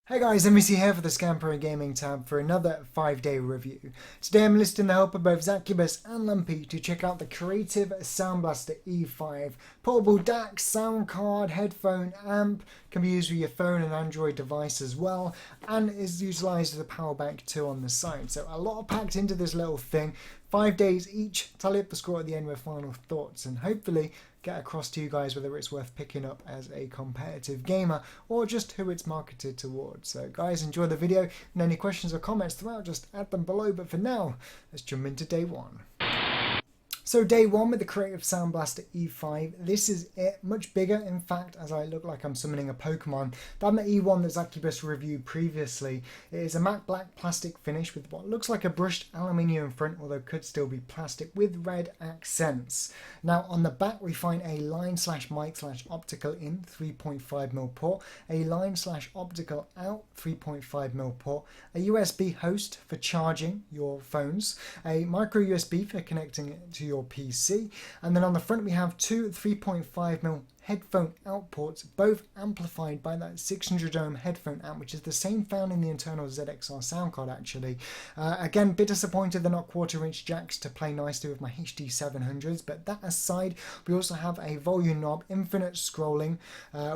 Hey guys, MVC here for the Scamper and Gaming tab for another 5-day review. Today I'm enlisting the help of both Zacubus and Lumpy to check out the creative SoundBlaster E5. Portable DAC, sound card, headphone, amp, can be used with your phone and Android device as well, and is utilised as a power bank too on the side. So a lot packed into this little thing. 5 days each, tally up the score at the end with final thoughts, and hopefully get across to you guys whether it's worth picking up as a competitive gamer or just who it's marketed towards. So guys, enjoy the video, and any questions or comments throughout, just add them below. But for now, let's jump into day one. So day one with the creative SoundBlaster E5, this is it, much bigger in fact, as I look like I'm summoning a Pokemon, than the E1 that Zacubus reviewed previously. It is a matte black plastic finish with what looks like a brushed aluminium front, although could still be plastic, with red accents. Now on the back we find a line/mic/optical in 3.5mm port, a line/optical out 3.5mm port, a USB host for charging your phones, a micro USB for connecting it to your PC, and then on the front we have two 3.5mm headphone out ports, both amplified by that 600 ohm headphone amp, which is the same found in the internal ZXR Soundcard actually. Again, bit disappointed they're not 1/4" jacks to play nicely with my HD 700s, but that aside, we also have a volume knob, infinite scrolling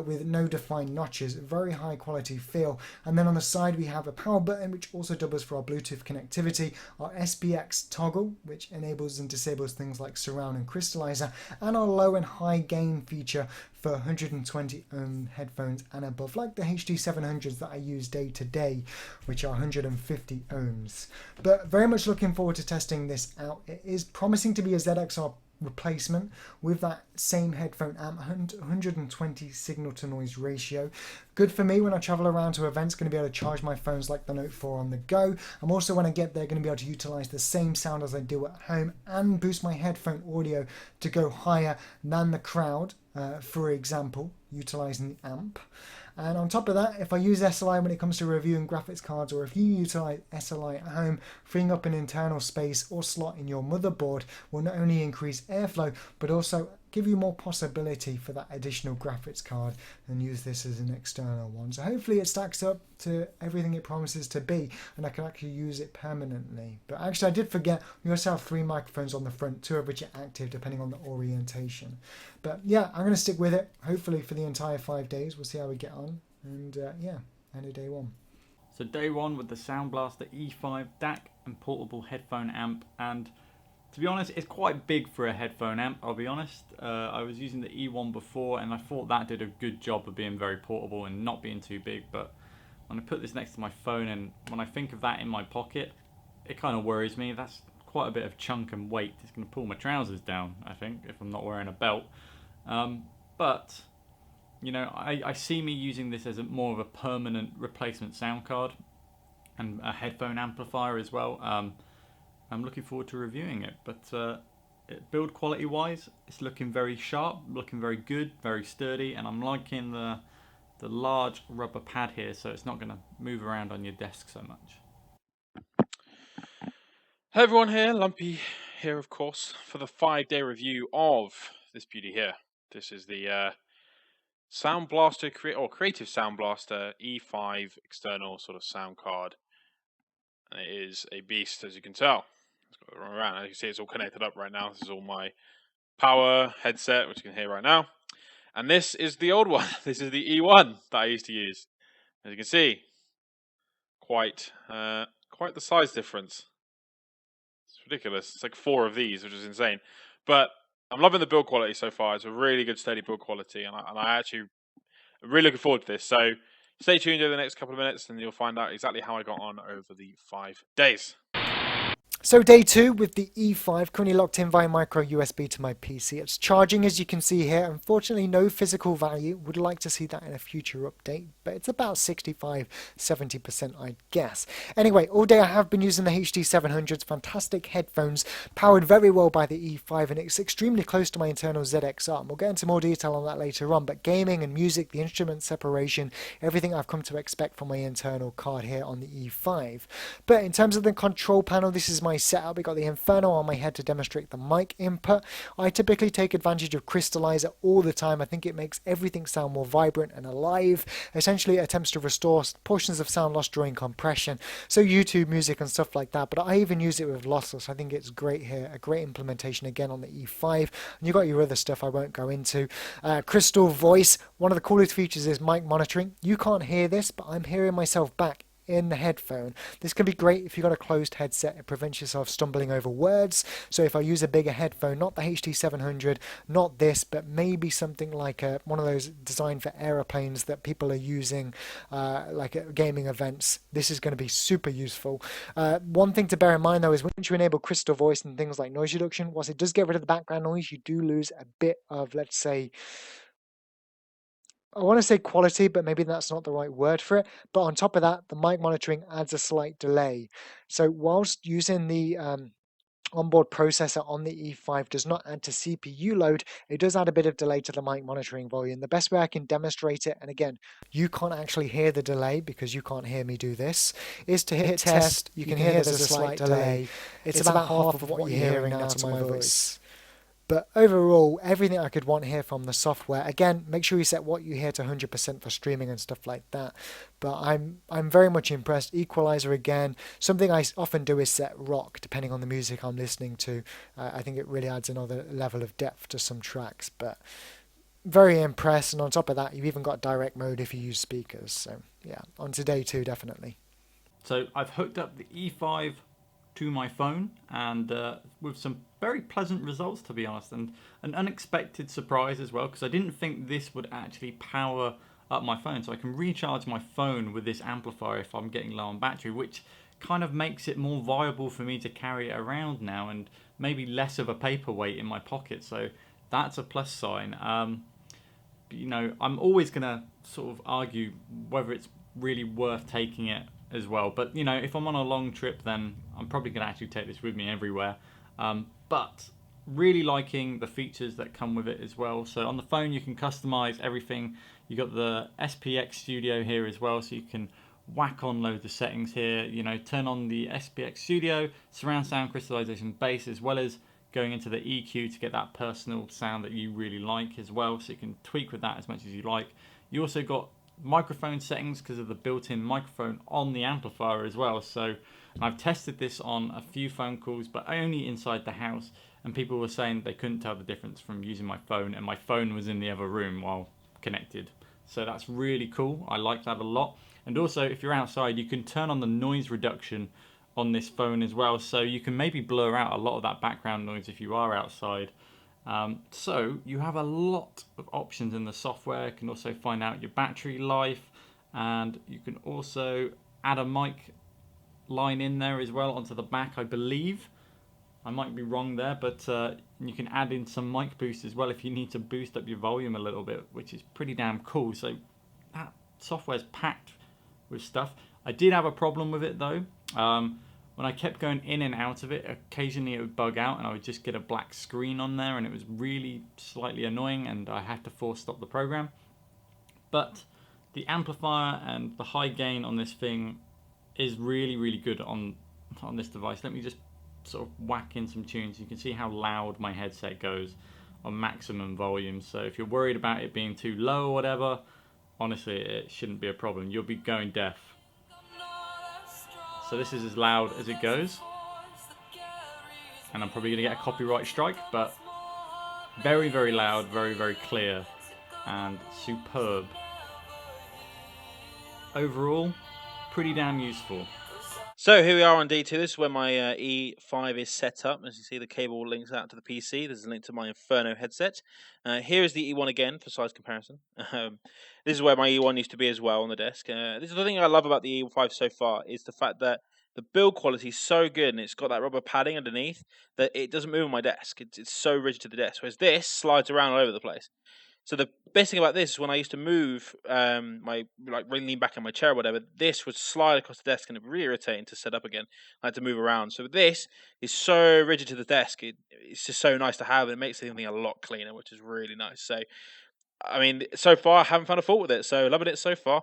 with no defined notches, very high quality feel, and then on the side we have a power button which also doubles for our Bluetooth connectivity, our SPX toggle which enables and disables things like surround and crystallizer, and our low and high gain feature for 120 ohm headphones and above, like the HD 700s that I use day to day, which are 150 ohms. But very much looking forward to testing this out. It is promising to be a ZXR replacement with that same headphone amp, 120 signal to noise ratio. Good for me when I travel around to events, going to be able to charge my phones like the Note 4 on the go. I'm also, when I get there, going to be able to utilize the same sound as I do at home and boost my headphone audio to go higher than the crowd, for example, utilizing the amp. And on top of that, if I use SLI when it comes to reviewing graphics cards, or if you utilize SLI at home, freeing up an internal space or slot in your motherboard will not only increase airflow, but also give you more possibility for that additional graphics card and use this as an external one. So hopefully it stacks up to everything it promises to be and I can actually use it permanently. But actually I did forget, we also have 3 microphones on the front, 2 of which are active depending on the orientation. But yeah, I'm going to stick with it hopefully for the entire 5 days. We'll see how we get on, and yeah, end of day one. So day one with the SoundBlaster E5 DAC and portable headphone amp, and to be honest, it's quite big for a headphone amp, I'll be honest. I was using the E1 before and I thought that did a good job of being very portable and not being too big, but when I put this next to my phone and when I think of that in my pocket, it kind of worries me. That's quite a bit of chunk and weight. It's going to pull my trousers down, I think, if I'm not wearing a belt. But, you know, I see me using this as more of a permanent replacement sound card and a headphone amplifier as well. I'm looking forward to reviewing it, but build quality wise, it's looking very sharp, looking very good, very sturdy, and I'm liking the large rubber pad here, so it's not going to move around on your desk so much. Hey everyone, here, Lumpy here of course, for the 5-day review of this beauty here. This is the SoundBlaster, Creative SoundBlaster E5 external sort of sound card. And it is a beast, as you can tell. It's got it around. As you can see, it's all connected up right now. This is all my power headset, which you can hear right now. And this is the old one. This is the E1 that I used to use. As you can see, quite the size difference. It's ridiculous. It's like 4 of these, which is insane. But I'm loving the build quality so far. It's a really good, steady build quality, and I actually am really looking forward to this. So stay tuned over the next couple of minutes and you'll find out exactly how I got on over the 5 days. So day 2 with the E5, currently locked in via micro USB to my PC. It's charging, as you can see here. Unfortunately, no physical value. Would like to see that in a future update, but it's about 65-70%, I'd guess. Anyway, all day I have been using the HD 700s, fantastic headphones, powered very well by the E5, and it's extremely close to my internal ZXR. We'll get into more detail on that later on, but gaming and music, the instrument separation, everything I've come to expect from my internal card here on the E5. But in terms of the control panel, this is my my setup, we got the Inferno on my head to demonstrate the mic input. I typically take advantage of Crystallizer all the time. I think it makes everything sound more vibrant and alive. Essentially, it attempts to restore portions of sound lost during compression, so YouTube music and stuff like that. But I even use it with lossless. I think it's great here, a great implementation again on the E5. And you got your other stuff I won't go into. Crystal Voice. One of the coolest features is mic monitoring. You can't hear this, but I'm hearing myself back in the headphone. This can be great if you've got a closed headset. It prevents yourself stumbling over words. So if I use a bigger headphone, not the HT700, not this, but maybe something like one of those designed for aeroplanes that people are using like at gaming events, this is going to be super useful. One thing to bear in mind though is once you enable Crystal Voice and things like noise reduction, whilst it does get rid of the background noise, you do lose a bit of, let's say, I want to say quality, but maybe that's not the right word for it. But on top of that, the mic monitoring adds a slight delay. So whilst using the onboard processor on the E5 does not add to CPU load, it does add a bit of delay to the mic monitoring volume. The best way I can demonstrate it, and again, you can't actually hear the delay because you can't hear me do this, is to hit test. You can hear there's a slight delay. It's about half of what you're hearing now to my voice. But overall, everything I could want here from the software. Again, make sure you set what you hear to 100% for streaming and stuff like that. But I'm very much impressed. Equalizer again. Something I often do is set rock, depending on the music I'm listening to. I think it really adds another level of depth to some tracks. But very impressed. And on top of that, you've even got direct mode if you use speakers. So yeah, on to day 2 definitely. So I've hooked up the E5 to my phone, and with some very pleasant results, to be honest, and an unexpected surprise as well, because I didn't think this would actually power up my phone. So I can recharge my phone with this amplifier if I'm getting low on battery, which kind of makes it more viable for me to carry it around now and maybe less of a paperweight in my pocket. So that's a plus sign. You know, I'm always going to sort of argue whether it's really worth taking it as well. But, you know, if I'm on a long trip, then I'm probably going to actually take this with me everywhere. But really liking the features that come with it as well. So on the phone, you can customize everything. You got the SPX Studio here as well, so you can whack on loads of settings here. You know, turn on the SPX Studio, surround sound, crystallization, bass, as well as going into the EQ to get that personal sound that you really like as well. So you can tweak with that as much as you like. You also got microphone settings because of the built-in microphone on the amplifier as well. So I've tested this on a few phone calls, but only inside the house, and people were saying they couldn't tell the difference from using my phone, and my phone was in the other room while connected. So that's really cool. I like that a lot. And also, if you're outside, you can turn on the noise reduction on this phone as well, so you can maybe blur out a lot of that background noise if you are outside. So you have a lot of options in the software. You can also find out your battery life, and you can also add a mic line in there as well onto the back, I believe. I might be wrong there, but you can add in some mic boost as well if you need to boost up your volume a little bit, which is pretty damn cool. So that software's packed with stuff. I did have a problem with it though. When I kept going in and out of it, occasionally it would bug out and I would just get a black screen on there, and it was really slightly annoying, and I had to force stop the program. But the amplifier and the high gain on this thing is really, really good on this device. Let me just sort of whack in some tunes. You can see how loud my headset goes on maximum volume. So if you're worried about it being too low or whatever, honestly, it shouldn't be a problem. You'll be going deaf. So this is as loud as it goes, and I'm probably going to get a copyright strike, but very, very loud, very, very clear, and superb. Overall, pretty damn useful. So here we are on day 2. This is where my E5 is set up. As you see, the cable links out to the PC. This is a link to my Inferno headset. Here is the E1 again for size comparison. This is where my E1 used to be as well on the desk. This is the thing I love about the E5 so far, is the fact that the build quality is so good, and it's got that rubber padding underneath that it doesn't move on my desk. It's so rigid to the desk, whereas this slides around all over the place. So the best thing about this is when I used to move really lean back in my chair or whatever, this would slide across the desk and it'd be really irritating to set up again. I had to move around. So this is so rigid to the desk. It's just so nice to have, and it makes everything a lot cleaner, which is really nice. So, I mean, so far I haven't found a fault with it. So loving it so far.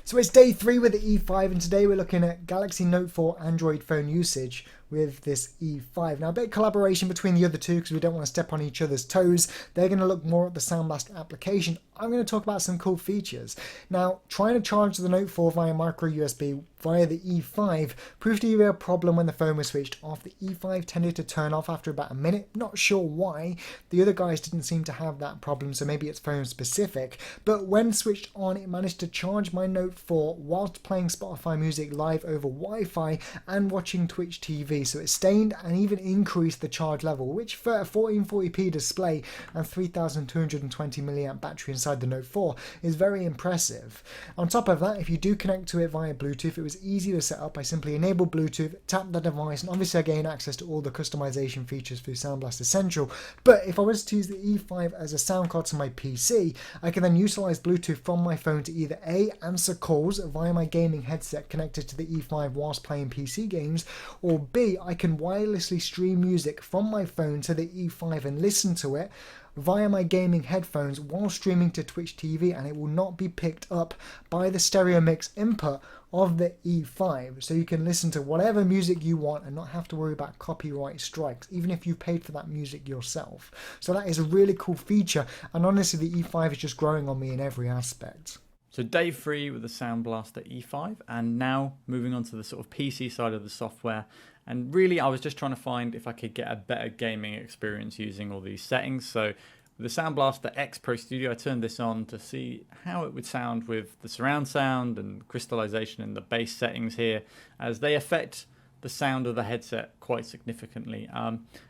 So it's day 3 with the E5, and today we're looking at Galaxy Note 4 Android phone usage with this E5. Now, a bit of collaboration between the other two because we don't want to step on each other's toes. They're going to look more at the SoundBlaster application. I'm going to talk about some cool features. Now, trying to charge the Note 4 via micro USB via the E5 proved to be a problem when the phone was switched off. The E5 tended to turn off after about a minute. Not sure why. The other guys didn't seem to have that problem, so maybe it's phone specific. But when switched on, it managed to charge my Note 4 whilst playing Spotify music live over Wi-Fi and watching Twitch TV. So it sustained and even increased the charge level, which for a 1440p display and 3220 mAh battery inside the Note 4 is very impressive. On top of that, if you do connect to it via Bluetooth, it was easy to set up. I simply enabled Bluetooth, tapped the device, and obviously I gained access to all the customization features through SoundBlaster Central. But if I was to use the E5 as a sound card to my PC, I can then utilize Bluetooth from my phone to either A, answer calls via my gaming headset connected to the E5 whilst playing PC games, or B, I can wirelessly stream music from my phone to the E5 and listen to it via my gaming headphones while streaming to Twitch TV, and it will not be picked up by the stereo mix input of the E5. So you can listen to whatever music you want and not have to worry about copyright strikes, even if you paid for that music yourself. So that is a really cool feature, and honestly the E5 is just growing on me in every aspect. So day 3 with the SoundBlaster E5, and now moving on to the sort of PC side of the software. And really I was just trying to find if I could get a better gaming experience using all these settings. So with the SoundBlaster X Pro Studio, I turned this on to see how it would sound with the surround sound and crystallization and the bass settings here, as they affect the sound of the headset quite significantly.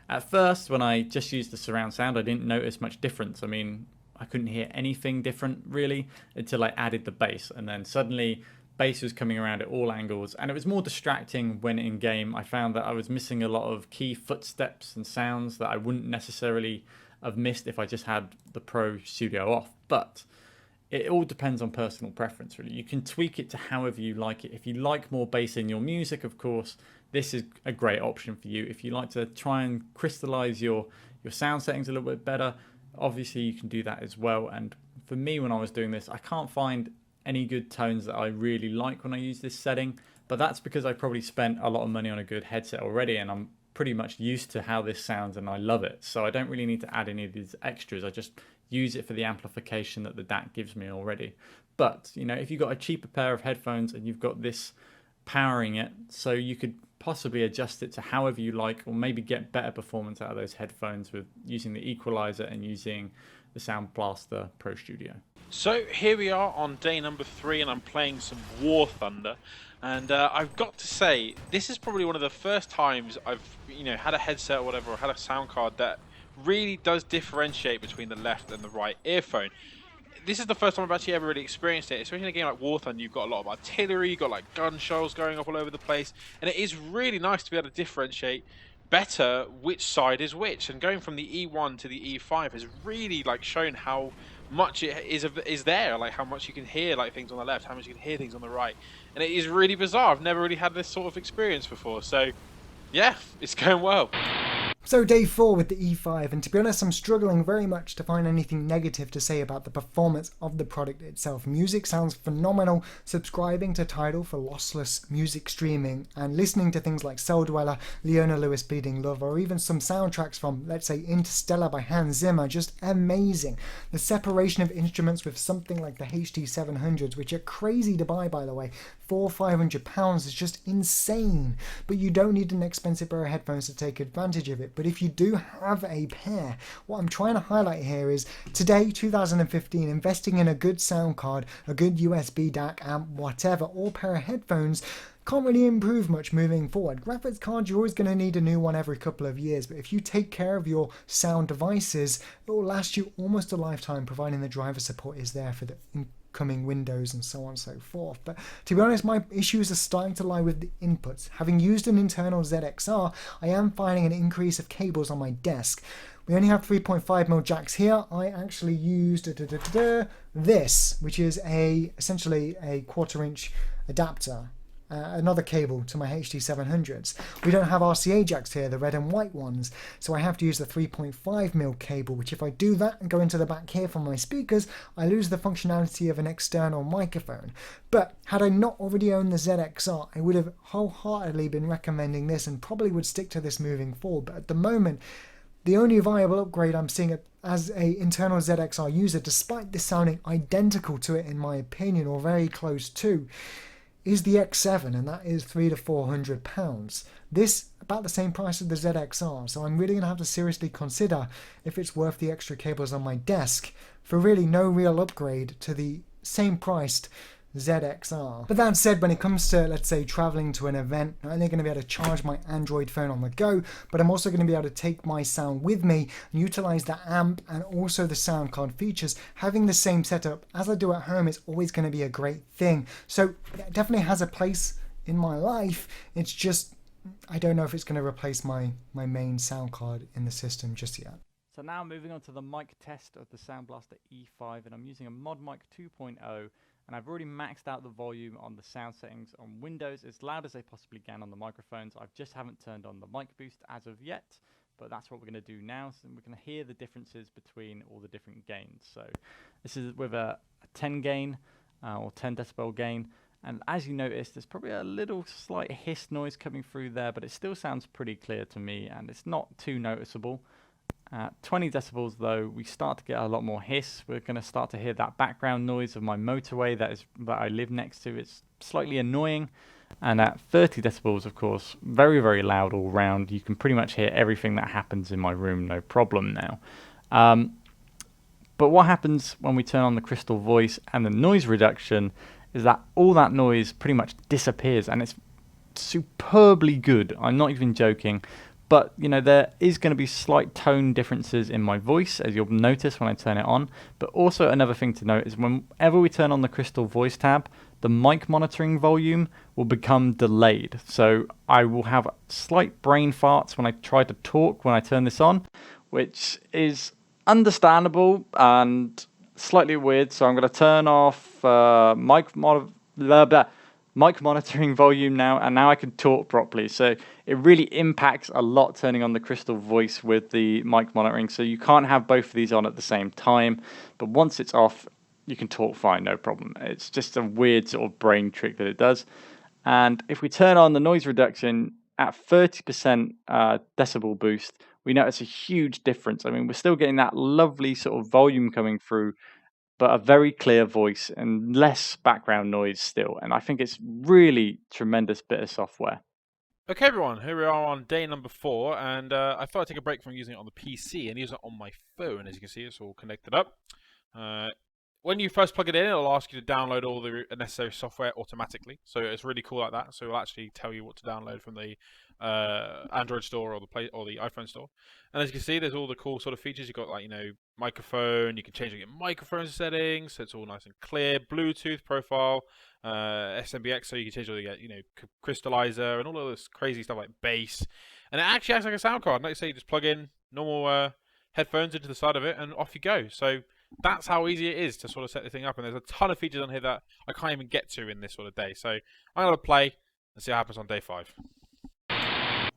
At first, when I just used the surround sound, I didn't notice much difference. I mean, I couldn't hear anything different really until I added the bass, and then suddenly bass was coming around at all angles, and it was more distracting when in game. I found that I was missing a lot of key footsteps and sounds that I wouldn't necessarily have missed if I just had the Pro Studio off. But it all depends on personal preference really. You can tweak it to however you like it. If you like more bass in your music, of course, this is a great option for you. If you like to try and crystallize your sound settings a little bit better, obviously you can do that as well. And for me, when I was doing this, I can't find any good tones that I really like when I use this setting, but that's because I probably spent a lot of money on a good headset already, and I'm pretty much used to how this sounds and I love it. So I don't really need to add any of these extras. I just use it for the amplification that the DAC gives me already. But you know, if you've got a cheaper pair of headphones and you've got this powering it, so you could possibly adjust it to however you like, or maybe get better performance out of those headphones with using the equalizer and using the SoundBlaster Pro Studio. So here we are on day number 3, and I'm playing some War Thunder, and I've got to say, this is probably one of the first times I've had a headset or whatever, or had a sound card that really does differentiate between the left and the right earphone. This is the first time I've actually ever really experienced it, especially in a game like War Thunder. You've got a lot of artillery, you've got like gun shells going off all over the place, and it is really nice to be able to differentiate better which side is which. And going from the E1 to the E5 has really like shown how much it is there, like how much you can hear like things on the left, how much you can hear things on the right, and it is really bizarre. I've never really had this sort of experience before, so yeah, it's going well. So day 4 with the E5, and to be honest, I'm struggling very much to find anything negative to say about the performance of the product itself. Music sounds phenomenal. Subscribing to Tidal for lossless music streaming and listening to things like Cell Dweller, Leona Lewis' Bleeding Love, or even some soundtracks from, let's say, Interstellar by Hans Zimmer, just amazing. The separation of instruments with something like the HD700s, which are crazy to buy by the way, £400-500 is just insane. But you don't need an expensive pair of headphones to take advantage of it. But if you do have a pair, what I'm trying to highlight here is today, 2015, investing in a good sound card, a good USB DAC amp, whatever, or pair of headphones can't really improve much moving forward. Graphics cards, you're always going to need a new one every couple of years, but if you take care of your sound devices, it will last you almost a lifetime, providing the driver support is there for the coming Windows and so on and so forth. But to be honest, my issues are starting to lie with the inputs. Having used an internal ZXR, I am finding an increase of cables on my desk. We only have 3.5mm jacks here. I actually used this, which is essentially a 1/4" adapter. another cable to my HD700s. We don't have RCA jacks here, the red and white ones, so I have to use the 3.5mm cable, which if I do that and go into the back here from my speakers, I lose the functionality of an external microphone. But had I not already owned the ZXR, I would have wholeheartedly been recommending this and probably would stick to this moving forward. But at the moment, the only viable upgrade I'm seeing as an internal ZXR user, despite this sounding identical to it in my opinion, or very close to, is the X7, and that is £300 to £400. This about the same price as the ZXR, so I'm really going to have to seriously consider if it's worth the extra cables on my desk for really no real upgrade to the same priced ZXR. But that said, when it comes to, let's say, traveling to an event, I'm only going to be able to charge my Android phone on the go, but I'm also going to be able to take my sound with me and utilize the amp and also the sound card features. Having the same setup as I do at home is always going to be a great thing. So it definitely has a place in my life. It's just, I don't know if it's going to replace my main sound card in the system just yet. So now moving on to the mic test of the SoundBlaster E5, and I'm using a Mod Mic 2.0, and I've already maxed out the volume on the sound settings on Windows as loud as they possibly can on the microphones. I just haven't turned on the mic boost as of yet, but that's what we're going to do now. So we're going to hear the differences between all the different gains. So this is with a 10 gain or 10 decibel gain. And as you notice, there's probably a little slight hiss noise coming through there, but it still sounds pretty clear to me, and it's not too noticeable. At 20 decibels though, we start to get a lot more hiss. We're going to start to hear that background noise of my motorway that I live next to. It's slightly annoying. And at 30 decibels, of course, very, very loud all round. You can pretty much hear everything that happens in my room, no problem now. But what happens when we turn on the crystal voice and the noise reduction is that all that noise pretty much disappears, and it's superbly good. I'm not even joking. But, you know, there is going to be slight tone differences in my voice, as you'll notice when I turn it on. But also another thing to note is whenever we turn on the crystal voice tab, the mic monitoring volume will become delayed. So I will have slight brain farts when I try to talk when I turn this on, which is understandable and slightly weird. So I'm going to turn off mic monitoring volume now, and now I can talk properly. So it really impacts a lot turning on the crystal voice with the mic monitoring. So you can't have both of these on at the same time, but once it's off, you can talk fine, no problem. It's just a weird sort of brain trick that it does. And if we turn on the noise reduction at 30% decibel boost, we notice a huge difference. I mean, we're still getting that lovely sort of volume coming through, but a very clear voice and less background noise still. And I think it's really tremendous bit of software. Okay, everyone, here we are on day number 4, and I thought I'd take a break from using it on the PC and use it on my phone. As you can see, it's all connected up. When you first plug it in, it'll ask you to download all the necessary software automatically. So it's really cool like that. So it'll actually tell you what to download from the Android store or the iPhone store. And as you can see, there's all the cool sort of features. You've got, like, you know, microphone. You can change your microphone settings, so it's all nice and clear. Bluetooth profile, SMBX, so you can change all the, you know, crystallizer and all of this crazy stuff like bass. And it actually acts like a sound card. Like you say, you just plug in normal headphones into the side of it, and off you go. So that's how easy it is to sort of set the thing up. And there's a ton of features on here that I can't even get to in this sort of day. So I'm going to play and see what happens on day 5.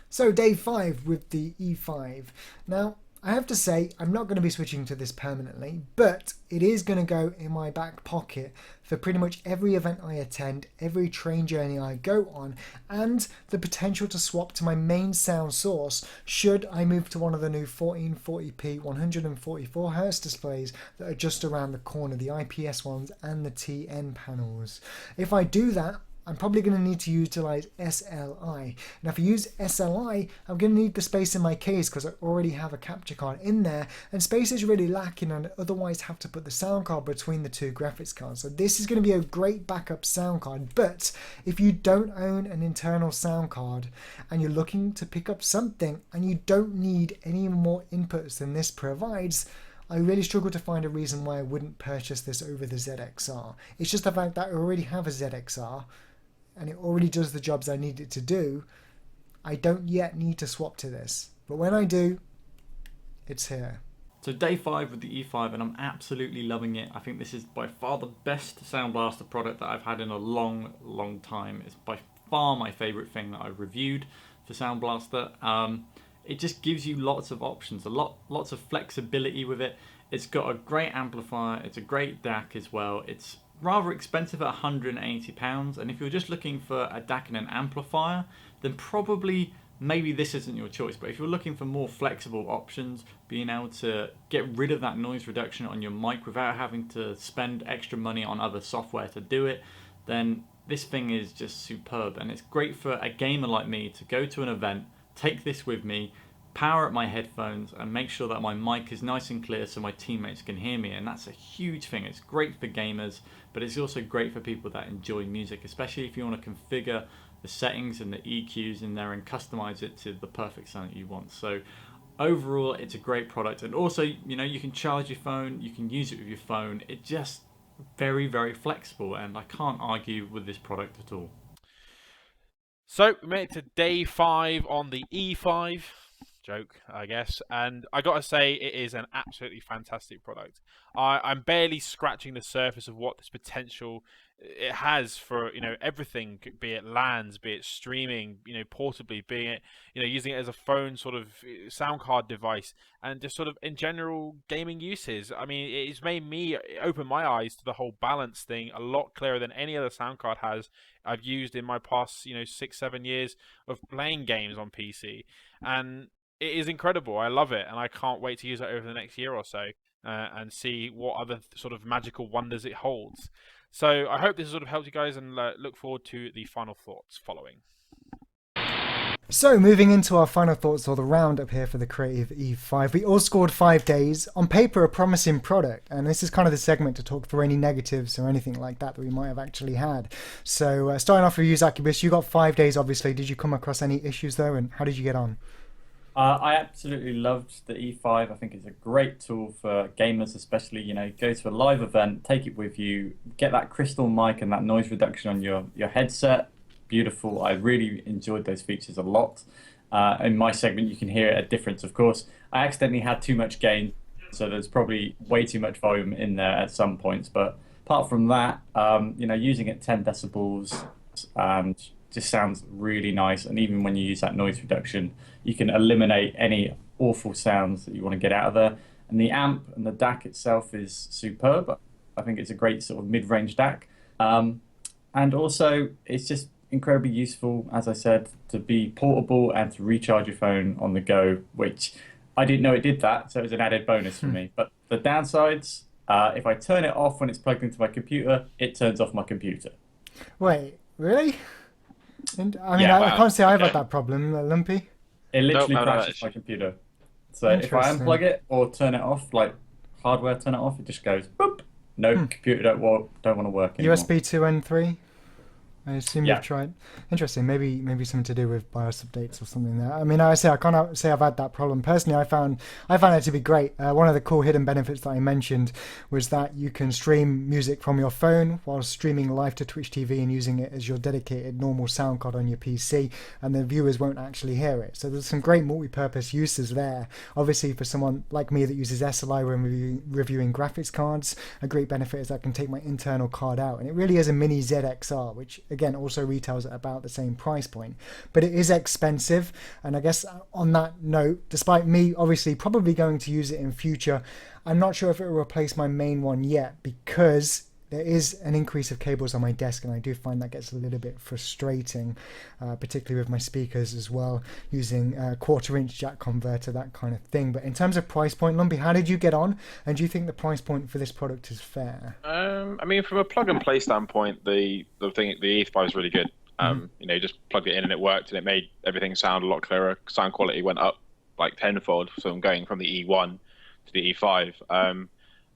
So day 5 with the E5. Now, I have to say, I'm not going to be switching to this permanently, but it is going to go in my back pocket for pretty much every event I attend, every train journey I go on, and the potential to swap to my main sound source should I move to one of the new 1440p 144Hz displays that are just around the corner, the IPS ones and the TN panels. If I do that, I'm probably going to need to utilize SLI. Now if I use SLI, I'm going to need the space in my case because I already have a capture card in there, and space is really lacking, and otherwise have to put the sound card between the two graphics cards. So this is going to be a great backup sound card, but if you don't own an internal sound card and you're looking to pick up something and you don't need any more inputs than this provides, I really struggle to find a reason why I wouldn't purchase this over the ZXR. It's just the fact that I already have a ZXR and it already does the jobs I need it to do. I don't yet need to swap to this, but when I do, it's here. So day 5 with the E5, and I'm absolutely loving it. I think this is by far the best SoundBlaster product that I've had in a long, long time. It's by far my favorite thing that I reviewed for SoundBlaster. It just gives you lots of options, lots of flexibility with it. It's got a great amplifier, it's a great DAC as well. It's rather expensive at £180, and if you're just looking for a DAC and an amplifier, then probably maybe this isn't your choice. But if you're looking for more flexible options, being able to get rid of that noise reduction on your mic without having to spend extra money on other software to do it, then this thing is just superb. And it's great for a gamer like me to go to an event, take this with me, power up my headphones, and make sure that my mic is nice and clear so my teammates can hear me. And that's a huge thing. It's great for gamers, but it's also great for people that enjoy music, especially if you want to configure the settings and the EQs in there and customize it to the perfect sound that you want. So overall, it's a great product. And also, you know, you can charge your phone, you can use it with your phone. It's just very, very flexible, and I can't argue with this product at all. So we made it to day 5 on the E5. Joke, I guess, and I gotta say it is an absolutely fantastic product. I'm barely scratching the surface of what this potential it has for, you know, everything, be it LANs, be it streaming, you know, portably, be it, you know, using it as a phone sort of Soundcard device, and just sort of in general gaming uses. I mean, it's made me open my eyes to the whole balance thing a lot clearer than any other Soundcard has I've used in my past, you know, 6-7 years of playing games on PC. And it is incredible. I love it, and I can't wait to use it over the next year or so and see what other sort of magical wonders it holds. So I hope this sort of helped you guys, and look forward to the final thoughts following. So moving into our final thoughts, or the roundup here for the Creative E5, we all scored 5 days. On paper, a promising product, and this is kind of the segment to talk through any negatives or anything like that we might have actually had. So starting off with you, Zacubus, you got 5 days, obviously. Did you come across any issues though, and how did you get on? I absolutely loved the E5. I think it's a great tool for gamers, especially, you know, go to a live event, take it with you, get that crystal mic and that noise reduction on your headset. Beautiful. I really enjoyed those features a lot. In my segment, you can hear a difference, of course. I accidentally had too much gain, so there's probably way too much volume in there at some points. But apart from that, you know, using it 10 decibels, just sounds really nice. And even when you use that noise reduction, you can eliminate any awful sounds that you want to get out of there. And the amp and the DAC itself is superb. I think it's a great sort of mid-range DAC. And also, it's just incredibly useful, as I said, to be portable and to recharge your phone on the go, which I didn't know it did that, so it was an added bonus for me. But the downsides, if I turn it off when it's plugged into my computer, it turns off my computer. Wait, really? And, I mean, Yeah, I can't say I've okay. had that problem, Lumpy. It literally No, crashes my computer. So if I unplug it or turn it off, like hardware turn it off, it just goes boop. No, computer don't want to work anymore. USB 2 and 3? I assume Yeah. you've tried. Interesting. Maybe something to do with BIOS updates or something there. I mean, I can't say I've had that problem personally. I found it to be great. One of the cool hidden benefits that I mentioned was that you can stream music from your phone while streaming live to Twitch TV and using it as your dedicated normal sound card on your PC, and the viewers won't actually hear it. So there's some great multi-purpose uses there. Obviously, for someone like me that uses SLI when reviewing graphics cards, a great benefit is I can take my internal card out, and it really is a mini ZXR, which again also retails at about the same price point, but it is expensive. And I guess on that note, despite me obviously probably going to use it in future, I'm not sure if it will replace my main one yet, because there is an increase of cables on my desk, and I do find that gets a little bit frustrating, particularly with my speakers as well, using a 1/4-inch jack converter, that kind of thing. But in terms of price point, Lumpy, how did you get on, and do you think the price point for this product is fair? I mean, from a plug and play standpoint, the E5 is really good. You know, you just plugged it in and it worked, and it made everything sound a lot clearer. Sound quality went up like tenfold. So I'm going from the E1 to the E5.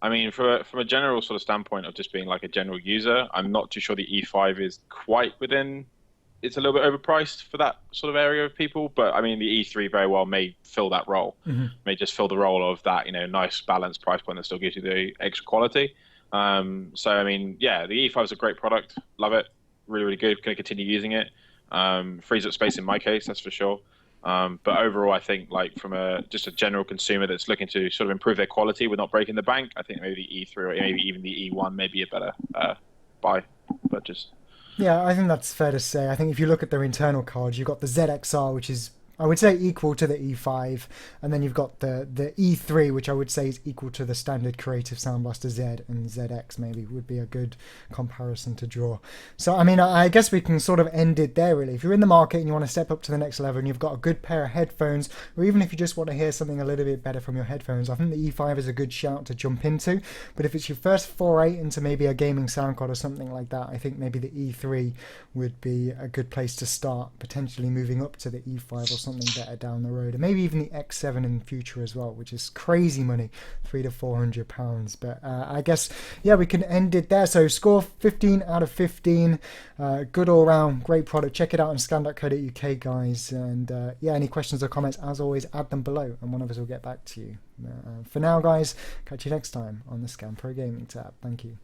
I mean, from a general sort of standpoint of just being like a general user, I'm not too sure the E5 is quite within. It's a little bit overpriced for that sort of area of people, but I mean, the E3 very well may fill that role. May just fill the role of that, you know, nice balanced price point that still gives you the extra quality. So I mean, yeah, the E5 is a great product. Love it. Really, really good. Going to continue using it. Frees up space in my case, that's for sure. But overall, I think like from just a general consumer that's looking to sort of improve their quality with not breaking the bank, I think maybe the E3 or maybe even the E1 may be a better buy purchase. Yeah, I think that's fair to say. I think if you look at their internal cards, you've got the ZXR, which is, I would say, equal to the E5, and then you've got the E3, which I would say is equal to the standard Creative Soundblaster Z, and ZX maybe would be a good comparison to draw. So, I mean, I guess we can sort of end it there, really. If you're in the market and you want to step up to the next level and you've got a good pair of headphones, or even if you just want to hear something a little bit better from your headphones, I think the E5 is a good shout to jump into. But if it's your first foray into maybe a gaming sound card or something like that, I think maybe the E3 would be a good place to start, potentially moving up to the E5 or something better down the road, and maybe even the X7 in the future as well, which is crazy money, £300 to £400. But I guess, yeah, we can end it there. So score 15 out of 15. Good all round, great product. Check it out on scan.co.uk, guys. And yeah, any questions or comments, as always, add them below and one of us will get back to you. For now, guys, catch you next time on the Scan Pro Gaming tab. Thank you.